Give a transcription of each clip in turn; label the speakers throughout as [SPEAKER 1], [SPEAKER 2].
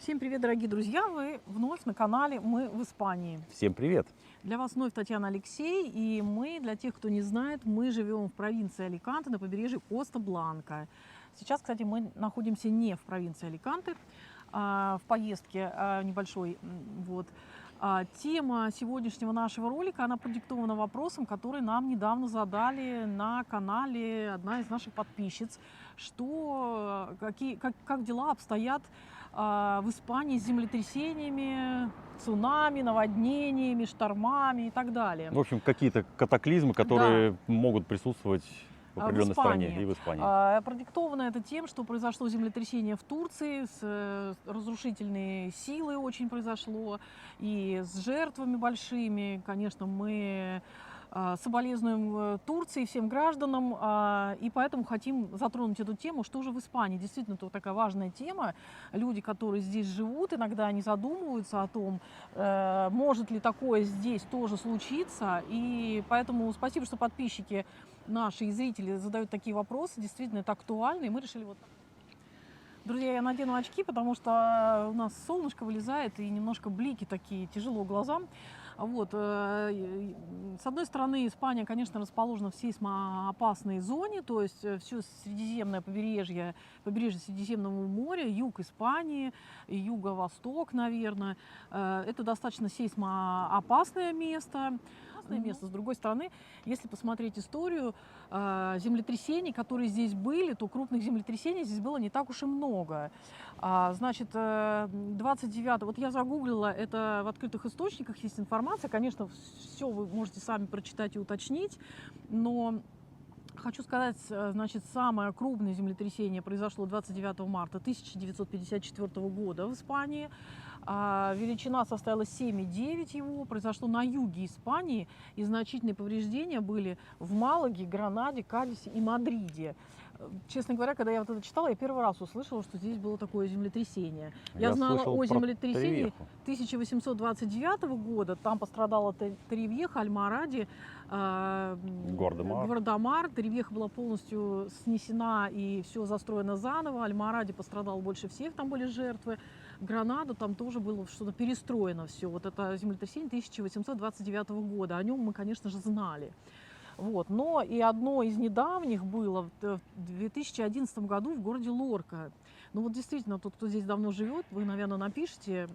[SPEAKER 1] Всем привет, дорогие друзья! Вы вновь на канале «Мы в Испании».
[SPEAKER 2] Всем привет!
[SPEAKER 1] Для вас вновь Татьяна, Алексей. И мы, для тех, кто не знает, мы живем в провинции Аликанте на побережье Коста-Бланка. Сейчас, кстати, мы находимся не в провинции Аликанте, а в поездке небольшой. Вот. Тема сегодняшнего нашего ролика, она продиктована вопросом, который нам недавно задали на канале одна из наших подписчиц, как дела обстоят в Испании с землетрясениями, цунами, наводнениями, штормами и так далее.
[SPEAKER 2] В общем, какие-то катаклизмы, которые могут присутствовать в определенной стране и в Испании.
[SPEAKER 1] Продиктовано это тем, что произошло землетрясение в Турции, с разрушительной силой очень произошло, и с жертвами большими. Конечно, мы соболезнуем Турции, всем гражданам, и поэтому хотим затронуть эту тему. Что же в Испании? Действительно, это такая важная тема. Люди, которые здесь живут, иногда они задумываются о том, может ли такое здесь тоже случиться. И поэтому спасибо, что подписчики наши и зрители задают такие вопросы. Действительно, это актуально, и мы решили вот так. Друзья, я надену очки, потому что у нас солнышко вылезает, и немножко блики такие, тяжело глазам. Вот. С одной стороны, Испания, конечно, расположена в сейсмоопасной зоне, то есть все Средиземное побережье Средиземного моря, юг Испании, юго-восток, наверное. Это достаточно сейсмоопасное место. С другой стороны, если посмотреть историю землетрясений, которые здесь были, то крупных землетрясений здесь было не так уж и много. Значит, 29, вот я загуглила, это в открытых источниках есть информация, конечно, все вы можете сами прочитать и уточнить, но хочу сказать, значит, самое крупное землетрясение произошло 29 марта 1954 года в Испании. Величина составила 7,9 его, произошло на юге Испании, и значительные повреждения были в Малаге, Гранаде, Кадисе и Мадриде. Честно говоря, когда я вот это читала, я первый раз услышала, что здесь было такое землетрясение. Я знала о землетрясении 1829 года, там пострадала Торревьеха, Альмаради, Гвардамар. Торревьеха была полностью снесена и все застроено заново. Альмаради пострадал больше всех, там были жертвы. Гранада, там тоже было что-то перестроено все. Вот это землетрясение 1829 года. О нем мы, конечно же, знали. Вот. Но и одно из недавних было в 2011 году в городе Лорка. Ну вот действительно, тот, кто здесь давно живет, вы, наверное, напишите,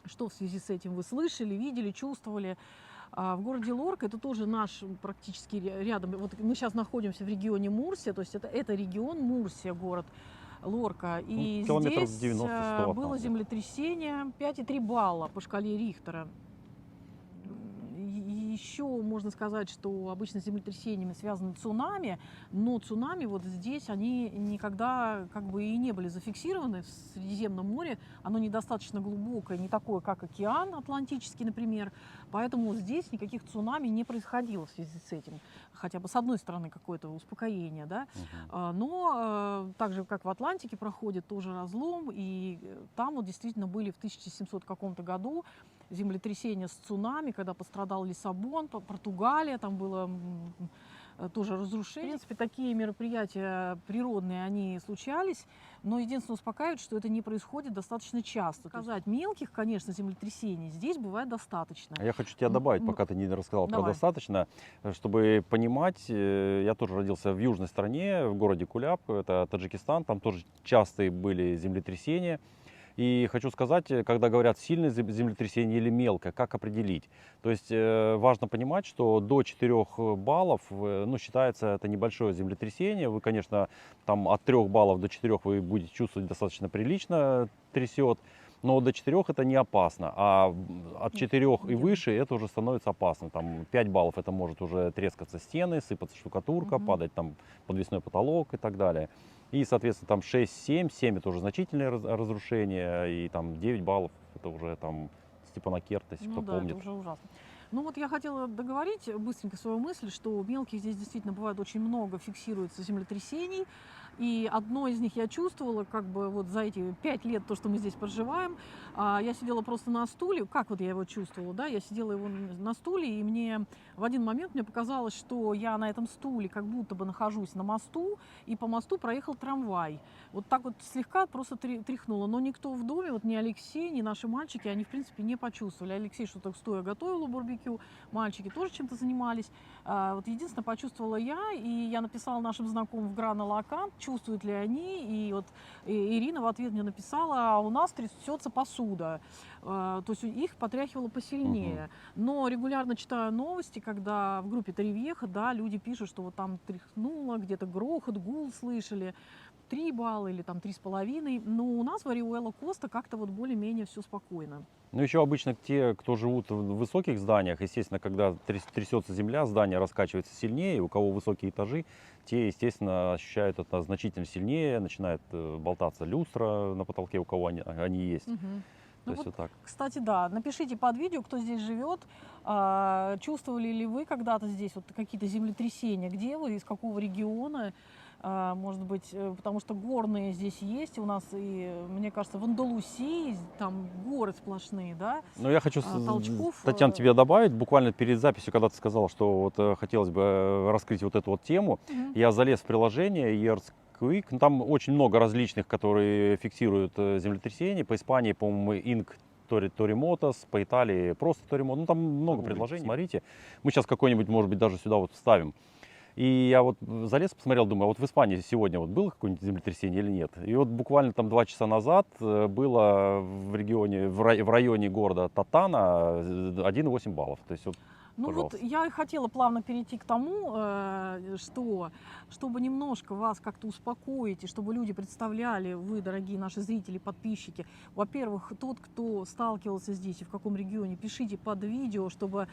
[SPEAKER 1] что в связи с этим вы слышали, видели, чувствовали. В городе Лорка, это тоже наш практически рядом. Вот мы сейчас находимся в регионе Мурсия, то есть это регион Мурсия, город Лорка. И здесь
[SPEAKER 2] 90-100
[SPEAKER 1] было землетрясение 5,3 балла по шкале Рихтера. Еще можно сказать, что обычно с землетрясениями связаны цунами, но цунами вот здесь они никогда как бы и не были зафиксированы в Средиземном море. Оно недостаточно глубокое, не такое, как океан Атлантический, например. Поэтому здесь никаких цунами не происходило в связи с этим. Хотя бы с одной стороны какое-то успокоение, да? Но так же, как в Атлантике проходит тоже разлом, и там вот действительно были в 1700 каком-то году землетрясение с цунами, когда пострадал Лиссабон, Португалия, там было тоже разрушение. В принципе, такие мероприятия природные, они случались, но единственное успокаивает, что это не происходит достаточно часто. Сказать мелких, конечно, землетрясений здесь бывает достаточно.
[SPEAKER 2] Я хочу тебя добавить, пока ты не рассказал про
[SPEAKER 1] Давай.
[SPEAKER 2] достаточно, чтобы понимать, я тоже родился в южной стране, в городе Куляб, это Таджикистан, там тоже частые были землетрясения. И хочу сказать, когда говорят сильное землетрясение или мелкое, как определить? То есть важно понимать, что до 4 баллов, ну, считается это небольшое землетрясение. Вы, конечно, там от 3 баллов до 4 вы будете чувствовать достаточно прилично трясет, но до 4 это не опасно, а от 4 и выше это уже становится опасно. Там 5 баллов это может уже трескаться стены, сыпаться штукатурка, падать там подвесной потолок и так далее. И, соответственно, там 6, 7 это уже значительные разрушения, и там 9 баллов это уже там Степанакерт, если кто помнит.
[SPEAKER 1] Это уже ужасно. Ну вот я хотела договорить быстренько свою мысль, что мелких здесь действительно бывает очень много, фиксируется землетрясений. И одно из них я чувствовала, как бы вот за эти 5 лет, то, что мы здесь проживаем, я сидела просто на стуле, как вот я его чувствовала, да, я сидела его на стуле, и мне в один момент мне показалось, что я на этом стуле как будто бы нахожусь на мосту, и по мосту проехал трамвай. Вот так вот слегка просто тряхнуло, но никто в доме, вот ни Алексей, ни наши мальчики, они в принципе не почувствовали. Алексей что-то стоя готовил у барбекю, мальчики тоже чем-то занимались. Вот единственное, почувствовала я, и я написала нашим знакомым в Гранал аккаунт, чувствуют ли они, и вот Ирина в ответ мне написала: у нас трясется посуда, то есть их потряхивало посильнее. Но регулярно читаю новости, когда в группе Таривьеха, да, люди пишут, что вот там тряхнуло, где-то грохот, гул слышали. 3 балла или там 3,5. Но у нас в Ориуэлла Коста как-то вот более-менее все спокойно.
[SPEAKER 2] Ну, еще обычно те, кто живут в высоких зданиях, естественно, когда трясется земля, здание раскачивается сильнее, у кого высокие этажи, те, естественно, ощущают это значительно сильнее, начинает болтаться люстра на потолке, у кого они есть.
[SPEAKER 1] Мгм.
[SPEAKER 2] То
[SPEAKER 1] Ну
[SPEAKER 2] есть
[SPEAKER 1] вот,
[SPEAKER 2] вот так.
[SPEAKER 1] кстати, да, напишите под видео, кто здесь живет, чувствовали ли вы когда-то здесь вот какие-то землетрясения, где вы, из какого региона, может быть, потому что горные здесь есть у нас, и, мне кажется, в Андалусии там горы сплошные, да,
[SPEAKER 2] Но я хочу,
[SPEAKER 1] толчков.
[SPEAKER 2] Татьяна, тебе добавить, буквально перед записью, когда ты сказала, что вот хотелось бы раскрыть вот эту вот тему,
[SPEAKER 1] Мгм.
[SPEAKER 2] я залез в приложение Earthquake, ну, там очень много различных, которые фиксируют землетрясения. По Испании, по-моему, Inc. Торимотос, по Италии просто Торимото. Ну, там много предложений. Смотрите, мы сейчас какой-нибудь, может быть, даже сюда вот вставим. И я вот залез, посмотрел, думаю, а вот в Испании сегодня вот было какое-нибудь землетрясение или нет? И вот буквально там 2 часа назад было в регионе, в районе города Татана 1,8 баллов. То есть вот,
[SPEAKER 1] Ну вот
[SPEAKER 2] пожалуйста.
[SPEAKER 1] я и хотела плавно перейти к тому, что, чтобы немножко вас как-то успокоить, и чтобы люди представляли, вы, дорогие наши зрители, подписчики, во-первых, тот, кто сталкивался здесь и в каком регионе, пишите под видео, чтобы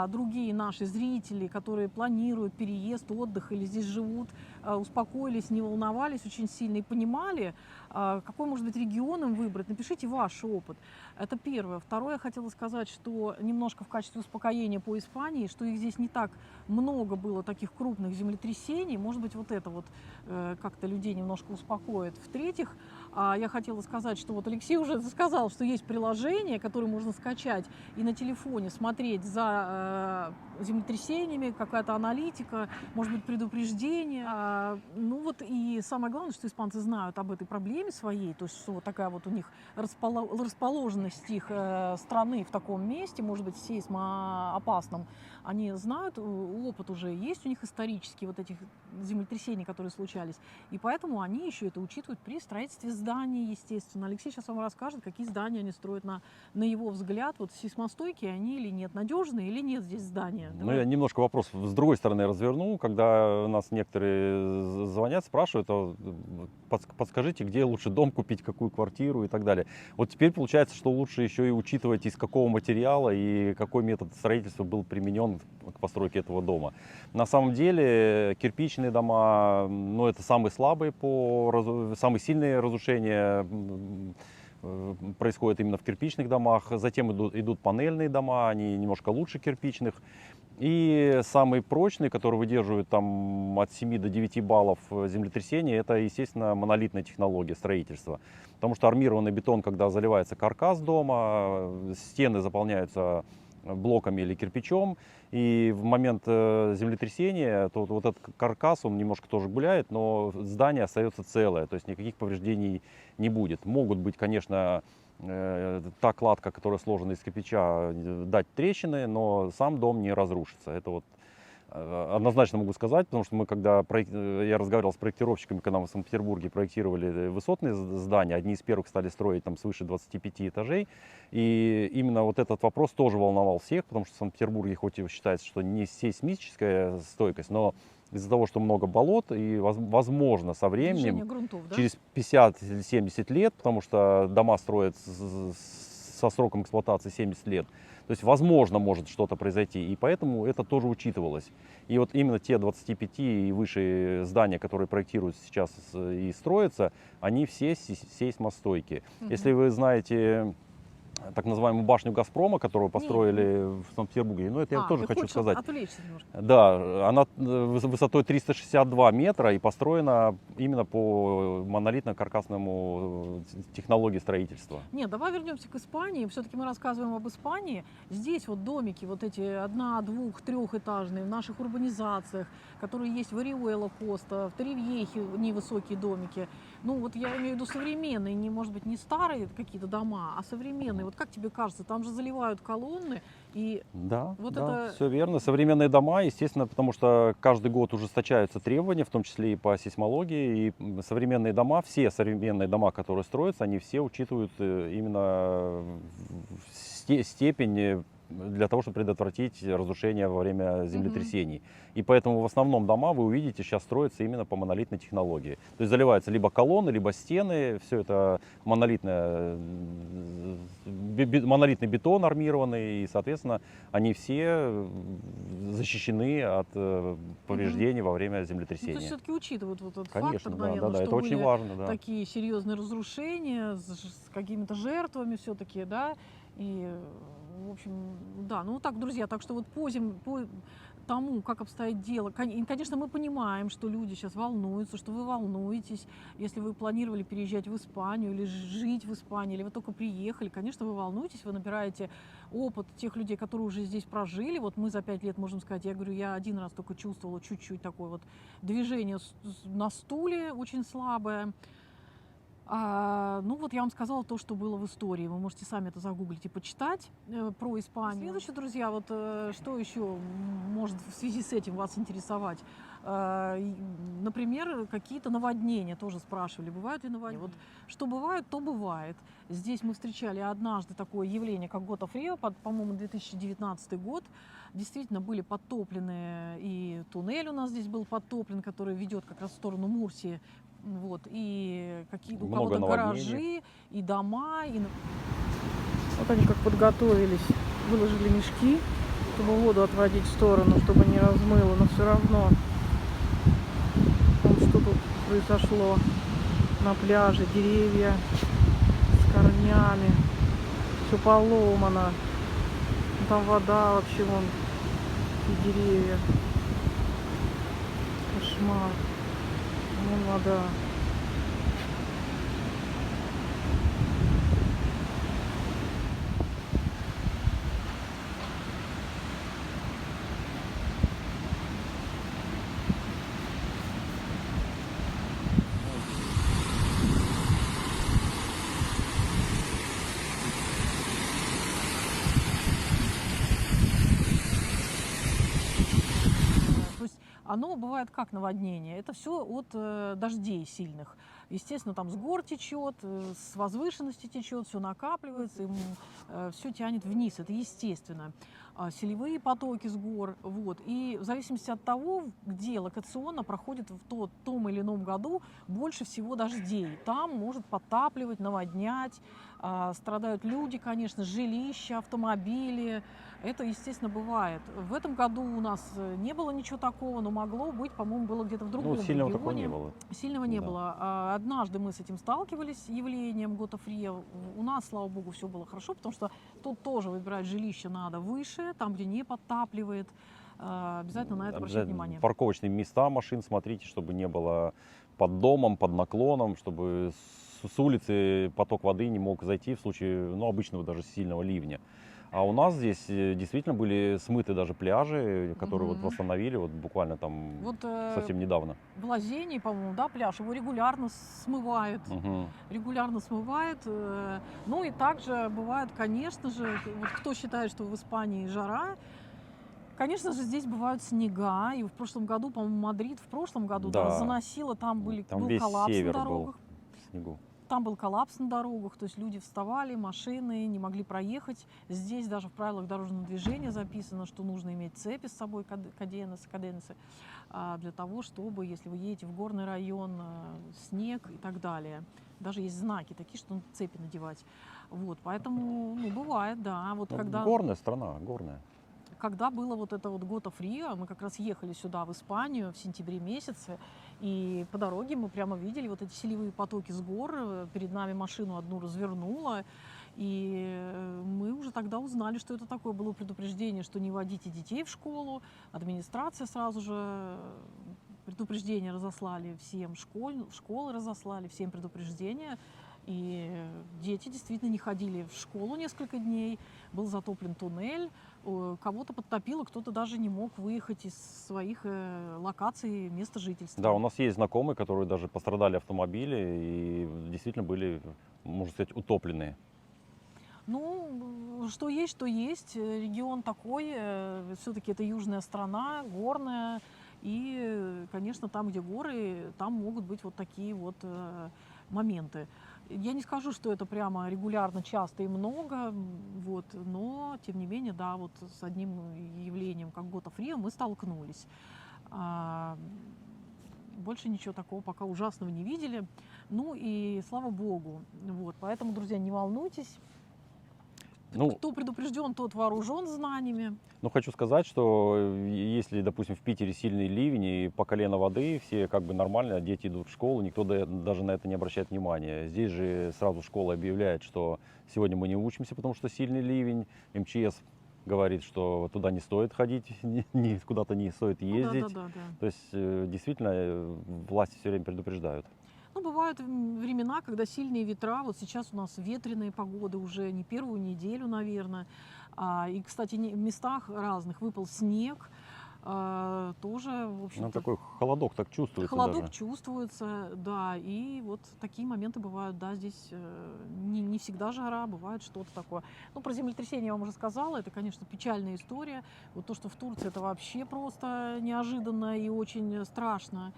[SPEAKER 1] другие наши зрители, которые планируют переезд, отдых или здесь живут, успокоились, не волновались очень сильно и понимали, какой может быть регион им выбрать. Напишите ваш опыт. Это первое. Второе, я хотела сказать, что немножко в качестве успокоения по Испании, что их здесь не так много было таких крупных землетрясений. Может быть, вот это вот как-то людей немножко успокоит. В-третьих, я хотела сказать, что вот Алексей уже сказал, что есть приложение, которое можно скачать и на телефоне смотреть за землетрясениями, какая-то аналитика, может быть, предупреждение. Ну вот и самое главное, что испанцы знают об этой проблеме своей, то есть что вот такая вот у них расположенность их страны в таком месте, может быть, сейсмоопасном, они знают, опыт уже есть у них исторический, вот этих землетрясений, которые случались, и поэтому они еще это учитывают при строительстве зданий, естественно. Алексей сейчас вам расскажет, какие здания они строят на его взгляд, вот сейсмостойкие они или нет, надежные или нет здесь здания.
[SPEAKER 2] Ну, я немножко вопрос с другой стороны разверну. Когда нас некоторые звонят, спрашивают, подскажите, где лучше дом купить, какую квартиру и так далее. Вот теперь получается, что лучше еще и учитывать, из какого материала и какой метод строительства был применен к постройке этого дома. На самом деле кирпичные дома, ну, это самые слабые, самые сильные разрушения происходят именно в кирпичных домах. Затем идут панельные дома, они немножко лучше кирпичных. И самые прочные, которые выдерживают там от 7 до 9 баллов землетрясения, это, естественно, монолитная технология строительства. Потому что армированный бетон, когда заливается каркас дома, стены заполняются блоками или кирпичом, и в момент землетрясения то вот этот каркас, он немножко тоже гуляет, но здание остается целое, то есть никаких повреждений не будет. Могут быть, конечно, та кладка, которая сложена из кирпича, дать трещины, но сам дом не разрушится. Это вот однозначно могу сказать, потому что я разговаривал с проектировщиками, когда мы в Санкт-Петербурге проектировали высотные здания, одни из первых стали строить там свыше 25 этажей, и именно вот этот вопрос тоже волновал всех, потому что в Санкт-Петербурге хоть и считается, что не сейсмическая стойкость, но из-за того, что много болот, и возможно со временем,
[SPEAKER 1] грунтов, да?
[SPEAKER 2] через 50 или 70 лет, потому что дома строят со сроком эксплуатации 70 лет, то есть возможно может что-то произойти, и поэтому это тоже учитывалось. И вот именно те 25 и выше здания, которые проектируются сейчас и строятся, они все сейсмостойкие. Если вы знаете так называемую башню «Газпрома», которую построили в Санкт-Петербурге. Но это я тоже
[SPEAKER 1] ты
[SPEAKER 2] хочу
[SPEAKER 1] хочешь
[SPEAKER 2] сказать.
[SPEAKER 1] отвлечься немножко?
[SPEAKER 2] Да, она высотой 362 метра и построена именно по монолитно-каркасному технологии строительства.
[SPEAKER 1] Нет, давай вернемся к Испании. Все-таки мы рассказываем об Испании. Здесь вот домики, вот эти одно-, двух-, трехэтажные в наших урбанизациях, которые есть в Ориуэло Коста, в Торревьехе невысокие домики. Ну вот я имею в виду современные, не, может быть, не старые какие-то дома, а современные. Вот как тебе кажется, там же заливают колонны, и
[SPEAKER 2] Да,
[SPEAKER 1] вот
[SPEAKER 2] да,
[SPEAKER 1] это...
[SPEAKER 2] все верно. Современные дома, естественно, потому что каждый год ужесточаются требования, в том числе и по сейсмологии. И современные дома, все современные дома, которые строятся, они все учитывают именно степень для того, чтобы предотвратить разрушение во время землетрясений. И поэтому в основном дома, вы увидите, сейчас строятся именно по монолитной технологии. То есть заливаются либо колонны, либо стены, все это монолитный бетон армированный, и, соответственно, они все защищены от повреждений во время
[SPEAKER 1] Ну, то
[SPEAKER 2] землетрясения.
[SPEAKER 1] есть все-таки учитывают вот этот
[SPEAKER 2] Конечно,
[SPEAKER 1] фактор,
[SPEAKER 2] да,
[SPEAKER 1] наверное,
[SPEAKER 2] да, да,
[SPEAKER 1] что
[SPEAKER 2] это очень
[SPEAKER 1] были
[SPEAKER 2] важно, да.
[SPEAKER 1] такие серьезные разрушения с какими-то жертвами все-таки, да, и, в общем, да, ну так, друзья, так что вот по тому, как обстоит дело, и, конечно, мы понимаем, что люди сейчас волнуются, что вы волнуетесь, если вы планировали переезжать в Испанию или жить в Испании, или вы только приехали, конечно, вы волнуетесь, вы набираете опыт тех людей, которые уже здесь прожили. Вот мы за 5 лет, можем сказать, я говорю, я один раз только чувствовала чуть-чуть такое вот движение на стуле, очень слабое. Ну вот я вам сказала то, что было в истории. Вы можете сами это загуглить и почитать про Испанию. Следующее, друзья, вот что еще может в связи с этим вас интересовать? Например, какие-то наводнения тоже спрашивали. Бывают ли наводнения? Вот что бывает, то бывает. Здесь мы встречали однажды такое явление, как Гота Фрио, по-моему, 2019 год. Действительно были подтоплены, и туннель у нас здесь был подтоплен, который ведет как раз в сторону Мурсии. Вот, и какие-то у
[SPEAKER 2] Много
[SPEAKER 1] кого-то
[SPEAKER 2] наводнений.
[SPEAKER 1] гаражи, и дома. Вот они как подготовились, выложили мешки, чтобы воду отводить в сторону, чтобы не размыло, но все равно. Вот что тут произошло на пляже, деревья с корнями, все поломано. Там вода вообще, вон, и деревья. Кошмар. Вон вода. То есть оно бывает как наводнение. Это все от дождей сильных. Естественно, там с гор течет, с возвышенности течет, все накапливается, и все тянет вниз. Это естественно. Селевые потоки с гор. Вот. И в зависимости от того, где локационно проходит в том или ином году больше всего дождей. Там может подтапливать, наводнять. Страдают люди, конечно, жилища, автомобили. Это, естественно, бывает. В этом году у нас не было ничего такого, но могло быть, по-моему, было где-то в другом
[SPEAKER 2] Сильного
[SPEAKER 1] регионе.
[SPEAKER 2] такого не было.
[SPEAKER 1] Сильного не
[SPEAKER 2] Да.
[SPEAKER 1] было. Однажды мы с этим сталкивались, с явлением Гота Фрио. У нас, слава богу, все было хорошо, потому что тут тоже выбирать жилище надо выше, там, где не подтапливает. Обязательно на это обращать внимание.
[SPEAKER 2] Парковочные места машин смотрите, чтобы не было под домом, под наклоном, чтобы с улицы поток воды не мог зайти в случае обычного даже сильного ливня. А у нас здесь действительно были смыты даже пляжи, которые вот восстановили вот буквально там
[SPEAKER 1] Вот
[SPEAKER 2] совсем недавно.
[SPEAKER 1] в Лозении, по-моему, да, пляж, его регулярно смывает. Регулярно смывает. Ну и также бывает, конечно же, вот кто считает, что в Испании жара, конечно же, здесь бывают снега. И в прошлом году, по-моему, Мадрид в прошлом году
[SPEAKER 2] Да.
[SPEAKER 1] заносило, там был
[SPEAKER 2] весь
[SPEAKER 1] коллапс на
[SPEAKER 2] север был
[SPEAKER 1] дорогах.
[SPEAKER 2] в снегу.
[SPEAKER 1] Там был коллапс на дорогах, то есть люди вставали, машины не могли проехать. Здесь даже в правилах дорожного движения записано, что нужно иметь цепи с собой, каденесы, для того, чтобы, если вы едете в горный район, снег и так далее. Даже есть знаки такие, что надо цепи надевать. Вот, поэтому, бывает, да. Вот когда...
[SPEAKER 2] Горная страна, горная.
[SPEAKER 1] Когда было вот это вот Гота Фрио, мы как раз ехали сюда, в Испанию, в сентябре месяце, и по дороге мы прямо видели вот эти селевые потоки с гор, перед нами машину одну развернуло, И мы уже тогда узнали, что это такое. Было предупреждение, что не водите детей в школу. Администрация сразу же предупреждение разослали всем, школы разослали всем предупреждения. И дети действительно не ходили в школу несколько дней. Был затоплен туннель, кого-то подтопило, кто-то даже не мог выехать из своих локаций места жительства.
[SPEAKER 2] Да, у нас есть знакомые, которые даже пострадали автомобили и действительно были, можно сказать, утопленные.
[SPEAKER 1] Ну, что есть, что есть. Регион такой, все-таки это южная страна, горная. И, конечно, там, где горы, там могут быть вот такие вот моменты. Я не скажу, что это прямо регулярно, часто и много, вот, но, тем не менее, да, вот с одним явлением, как Gotha Fria, мы столкнулись. Больше ничего такого пока ужасного не видели. Ну и слава богу. Вот, поэтому, друзья, не волнуйтесь.
[SPEAKER 2] Ну,
[SPEAKER 1] Кто предупрежден, тот вооружен знаниями.
[SPEAKER 2] Ну, хочу сказать, что если, допустим, в Питере сильный ливень и по колено воды, все как бы нормально, дети идут в школу, никто даже на это не обращает внимания. Здесь же сразу школа объявляет, что сегодня мы не учимся, потому что сильный ливень. МЧС говорит, что туда не стоит ходить, куда-то не стоит ездить.
[SPEAKER 1] Да.
[SPEAKER 2] То есть, действительно, власти все время предупреждают.
[SPEAKER 1] Ну, бывают времена, когда сильные ветра. Вот сейчас у нас ветреные погоды уже не первую неделю, наверное. И, кстати, в местах разных выпал снег. Тоже, в общем-то...
[SPEAKER 2] Ну, такой холодок так чувствуется
[SPEAKER 1] Холодок
[SPEAKER 2] даже.
[SPEAKER 1] чувствуется, да. И вот такие моменты бывают, да, здесь не всегда жара, бывает что-то такое. Ну, про землетрясение я вам уже сказала, это, конечно, печальная история. Вот то, что в Турции, это вообще просто неожиданно и очень страшно.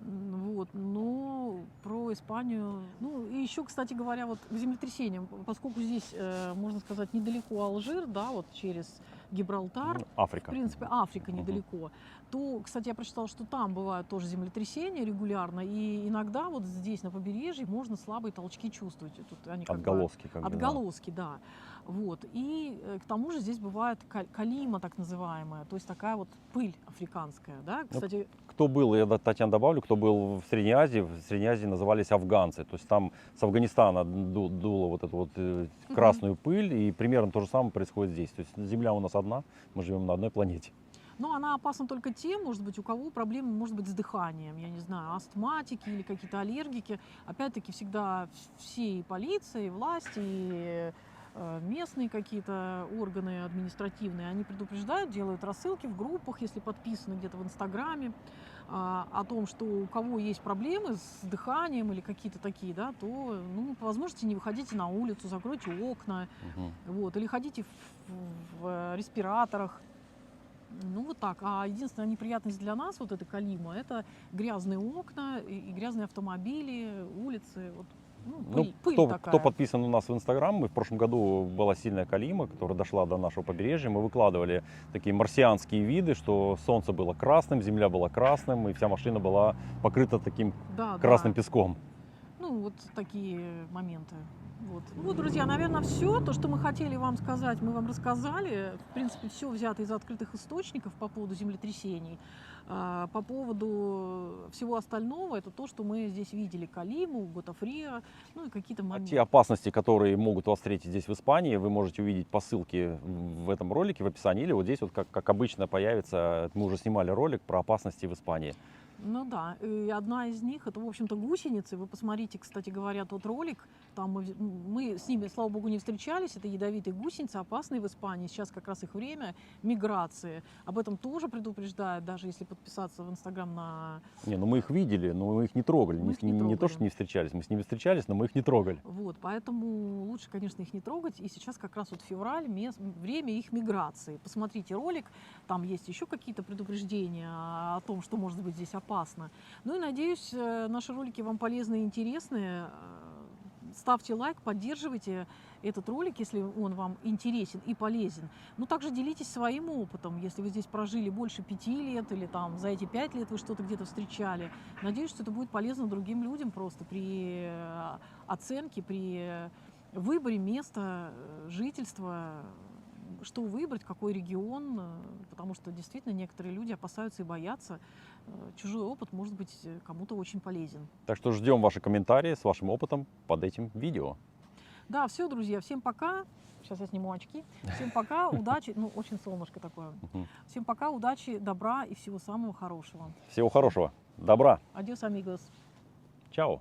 [SPEAKER 1] Вот, но про Испанию. Ну, и еще, кстати говоря, вот к землетрясениям, поскольку здесь, можно сказать, недалеко Алжир, да, вот через Гибралтар,
[SPEAKER 2] Африка.
[SPEAKER 1] в принципе, Африка недалеко, то, кстати, я прочитала, что там бывают тоже землетрясения регулярно, и иногда вот здесь, на побережье, можно слабые толчки чувствовать. Тут они как бы
[SPEAKER 2] Отголоски. Как бы, да.
[SPEAKER 1] отголоски, да. Вот. И к тому же здесь бывает калима, так называемая, то есть такая вот пыль африканская, да, кстати.
[SPEAKER 2] Кто был, я, Татьяна, добавлю, кто был в Средней Азии назывались афганцы. То есть там с Афганистана дуло вот эту вот красную пыль, и примерно то же самое происходит здесь. То есть Земля у нас одна, мы живем на одной планете.
[SPEAKER 1] Но она опасна только тем, может быть, у кого проблемы, может быть, с дыханием, я не знаю, астматики или какие-то аллергики. Опять-таки всегда все и полиция, и власти, и местные какие-то органы административные, они предупреждают, делают рассылки в группах, если подписаны где-то в Инстаграме, о том, что у кого есть проблемы с дыханием или какие-то такие, да, то, ну, по возможности не выходите на улицу, закройте окна, вот, или ходите в респираторах. Ну, вот так. А единственная неприятность для нас, вот эта калима, это грязные окна и грязные автомобили, улицы. Вот, пыль такая.
[SPEAKER 2] Кто подписан у нас в Инстаграм, мы в прошлом году была сильная калима, которая дошла до нашего побережья. Мы выкладывали такие марсианские виды, что солнце было красным, земля была красным, и вся машина была покрыта таким красным песком.
[SPEAKER 1] Ну, вот такие моменты. Вот, друзья, наверное, все. То, что мы хотели вам сказать, мы вам рассказали. В принципе, все взято из открытых источников по поводу землетрясений. По поводу всего остального, это то, что мы здесь видели. Калиму, Gotha Fria, ну и какие-то моменты.
[SPEAKER 2] Те опасности, которые могут вас встретить здесь в Испании, вы можете увидеть по ссылке в этом ролике, в описании, или вот здесь вот, как обычно, появится. Мы уже снимали ролик про опасности в Испании.
[SPEAKER 1] Ну да, и одна из них, это, в общем-то, гусеницы. Вы посмотрите, кстати говоря, тот ролик. Там мы с ними, слава богу, не встречались. Это ядовитые гусеницы, опасные в Испании. Сейчас как раз их время миграции. Об этом тоже предупреждают, даже если подписаться в Инстаграм на...
[SPEAKER 2] Не, ну мы их видели, но мы их не трогали. Не то, что не встречались, мы с ними встречались, но мы их не трогали.
[SPEAKER 1] Вот, поэтому лучше, конечно, их не трогать. И сейчас как раз вот февраль, время их миграции. Посмотрите ролик, там есть еще какие-то предупреждения о том, что может быть здесь опасно. Ну и надеюсь, наши ролики вам полезны и интересны. Ставьте лайк, поддерживайте этот ролик, если он вам интересен и полезен. Но также делитесь своим опытом, если вы здесь прожили больше 5 лет или там за эти 5 лет вы что-то где-то встречали. Надеюсь, что это будет полезно другим людям просто при оценке, при выборе места жительства, что выбрать, какой регион, потому что действительно некоторые люди опасаются и боятся. Чужой опыт может быть кому-то очень полезен.
[SPEAKER 2] Так что ждем ваши комментарии с вашим опытом под этим видео.
[SPEAKER 1] Да, все, друзья, всем пока. Сейчас я сниму очки. Всем пока, удачи. Ну, очень солнышко такое.
[SPEAKER 2] Мгм.
[SPEAKER 1] Всем пока, удачи, добра и всего самого хорошего.
[SPEAKER 2] Всего хорошего. Добра.
[SPEAKER 1] Адьос, амигос.
[SPEAKER 2] Чао.